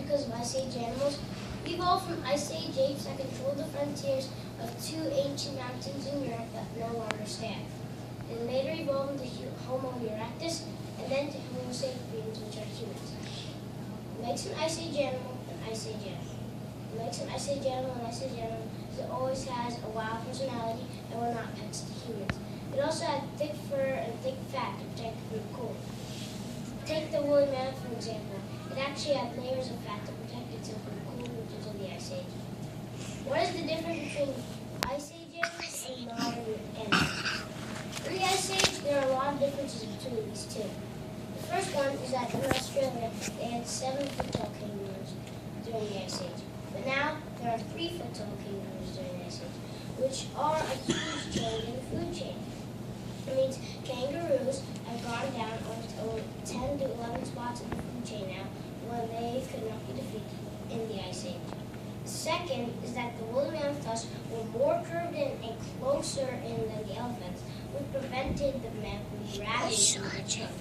because of Ice Age animals. We evolved from Ice Age apes that controlled the frontiers of two ancient mountains in Europe that no longer stand. They later evolved into Homo erectus and then to Homo sapiens, which are humans. What makes an Ice Age animal an Ice Age animal? What makes an Ice Age animal an Ice Age animal is it always has a wild personality and will not pets to humans. It also has thick fur and thick fat to protect it from the cold. Take the woolly mammoth, for example. It actually had layers of fat to protect itself from the cold winters of the Ice Age. What is the difference between Ice Age animals and modern animals? In the Ice Age, there are a lot of differences between these two. The first one is that in Australia, they had 7-foot-tall kangaroos during the Ice Age. But now, there are 3-foot-tall kangaroos during the Ice Age, which are a huge change in the food chain. It means kangaroos have gone down onto 10 to 11 spots in the food chain now, when they could not be defeated in the Ice Age. Second is that the woolly mammoth tusks were more curved in and closer in than the elephants, which prevented the mammoth from ravaging the trunk.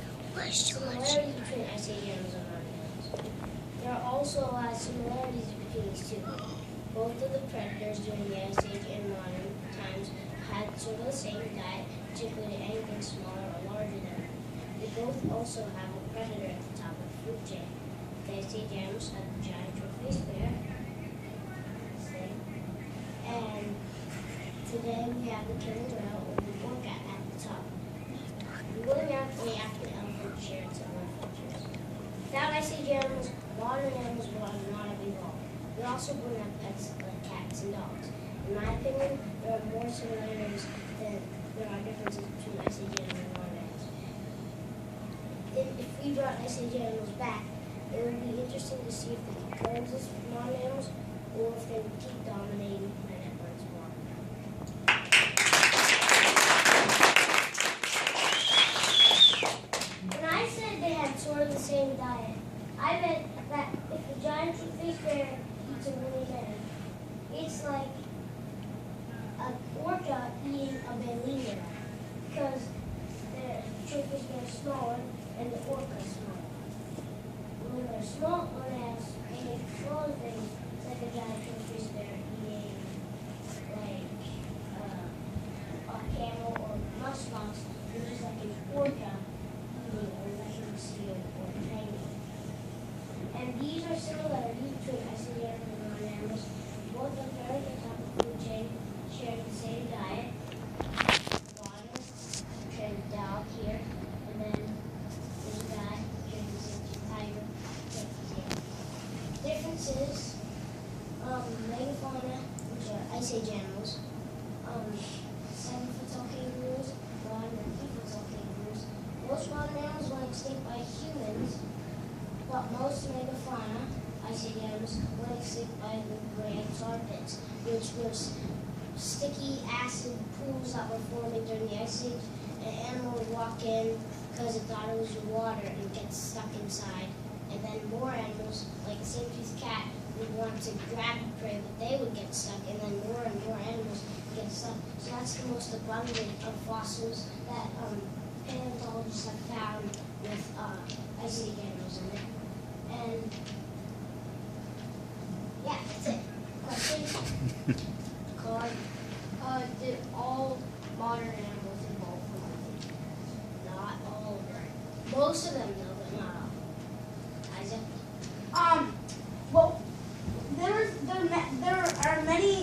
Similarities between Ice Age animals and modern animals. There are also a lot of similarities between these two. Both of the predators during the Ice Age and modern times had sort of the same diet, which included anything smaller or larger than them. They both also have a predator at the top of the food chain. The Ice Age animals had the giant trophies bear, and today we have the killer whale or the orca at the top. The woolly mammoth and the African elephant share similar features. Without Ice Age animals, modern animals would not have evolved. We also wouldn't have pets like cats and dogs. In my opinion, there are more similarities than there are differences between Ice Age animals and modern animals. If we brought Ice Age animals back, it would be interesting to see if they could coexist with modern animals or if they would keep dominating the planet once more. When I said they had sort of the same diet, I meant that if a giant tooth-faced bear eats a woolly mammoth, it's like an orca eating a ballerina, because the tooth-faced bear is smaller and the orca is smaller. When they're small, when they have smaller things, it's like a giant tooth-faced bear eating like a camel or muskox, which is like an orca eating a leopard seal or a penguin. And these are similarities between Ice Age animals and modern animals. Both are very at the top of the food chain, sharing the same diet. Water, and a dog here, and then there's a guy sharing the same tiger. Differences, megafauna, which are Ice Age animals, 7-foot-tall kangaroos, modern and 3-foot-tall kangaroos. Most modern animals went extinct by humans, but most megafauna, Ice Age animals, went extinct by the grand tar pits, which was sticky acid pools that were forming during the Ice Age. An animal would walk in because it thought it was water and get stuck inside. And then more animals, like the saber-toothed cat, would want to grab the prey, but they would get stuck, and then more and more animals get stuck. So that's the most abundant of fossils that paleontologists have found with Ice Age animals in it. And yeah, that's it. Questions? Card. Did all modern animals evolve from Ice Age? Not all of them. Most of them, though, but not all. Isaac? Well, there are many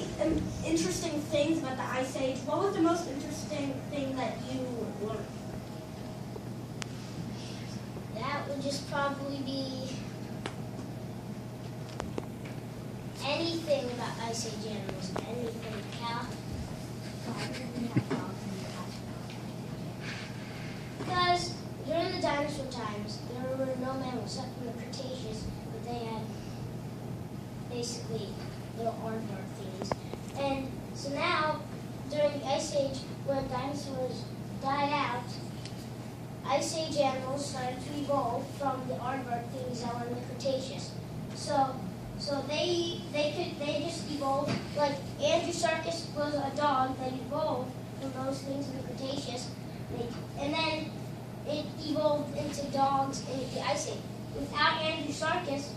interesting things about the Ice Age. What was the most interesting thing that you learned? That would just probably be anything about Ice Age animals. Anything. Because during the dinosaur times, there were no mammals except from the Cretaceous, but they had basically little aardvark things. And so now, during the Ice Age, when dinosaurs died out, Ice Age animals started to evolve from the aardvark things that were in the Cretaceous. So they just evolved, like Andrewsarchus was a dog that evolved from those things in the Cretaceous, and then it evolved into dogs in the Ice Age. Without Andrewsarchus,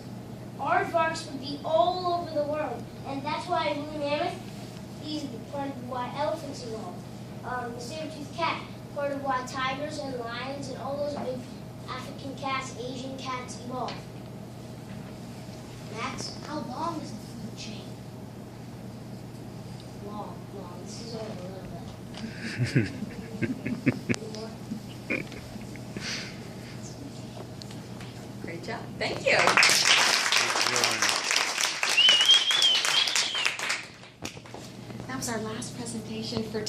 aardvarks would be all over the world. And that's why woolly mammoth, he's part of why elephants evolved. The saber-toothed cat, part of why tigers and lions and all those big African cats, Asian cats evolved. Max, how long is the food chain? Long. This is only a little bit. Great job. Thank you.